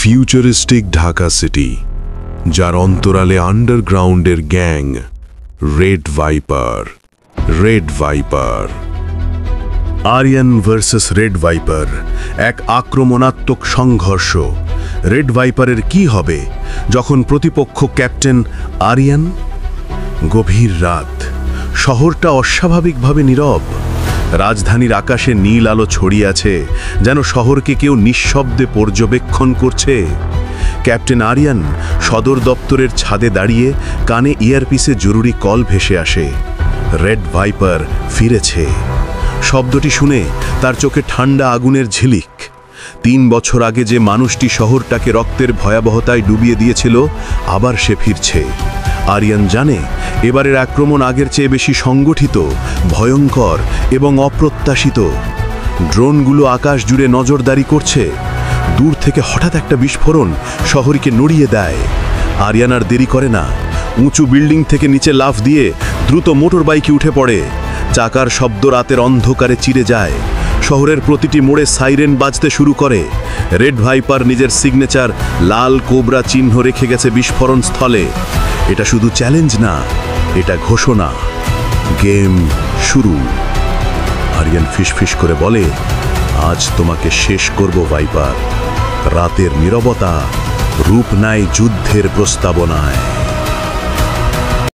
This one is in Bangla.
ফিউচারিস্টিক ঢাকা সিটি, যার অন্তরালে আন্ডারগ্রাউন্ডের gang red viper. Aryan versus red viper, এক আক্রমণাত্মক সংঘর্ষ। রেড ভাইপারের কি হবে যখন প্রতিপক্ষ ক্যাপ্টেন আরিয়ান? গভীর রাত, শহরটা অস্বাভাবিকভাবে নীরব। রাজধানীর আকাশে নীল আলো ছড়িয়ে আছে, যেন শহরকে কেউ নিঃশব্দে পর্যবেক্ষণ করছে। ক্যাপ্টেন আরিয়ান সদর দপ্তরের ছাদে দাঁড়িয়ে, কানে ইয়ারপিসে জরুরি কল ভেসে আসে। রেড ভাইপার ফিরেছে। শব্দটি শুনে তার চোখে ঠান্ডা আগুনের ঝিলিক। 3 বছর আগে যে মানুষটি শহরটাকে রক্তের ভয়াবহতায় ডুবিয়ে দিয়েছিল, আবার সে ফিরছে। আরিয়ান জানে এবারের আক্রমণ আগের চেয়ে বেশি সংগঠিত, ভয়ঙ্কর এবং অপ্রত্যাশিত। ড্রোনগুলো আকাশ জুড়ে নজরদারি করছে। দূর থেকে হঠাৎ একটা বিস্ফোরণ শহরকে নড়িয়ে দেয়। আরিয়ান আর দেরি করে না, উঁচু বিল্ডিং থেকে নিচে লাফ দিয়ে দ্রুত মোটর বাইকে উঠে পড়ে। চাকার শব্দ রাতের অন্ধকারে চিরে যায়। শহরের প্রতিটি মোড়ে সাইরেন বাজতে শুরু করে। রেড ভাইপার নিজের সিগনেচার লাল কোবরা চিহ্ন রেখে গেছে বিস্ফোরণ স্থলে। এটা শুধু চ্যালেঞ্জ না, এটা ঘোষণা। গেম শুরু। আরিয়ান ফিসফিস করে বলে, আজ তোমাকে শেষ করব ভাইপার। রাতের নীরবতা রূপ নেয় যুদ্ধের প্রস্তাবনায়।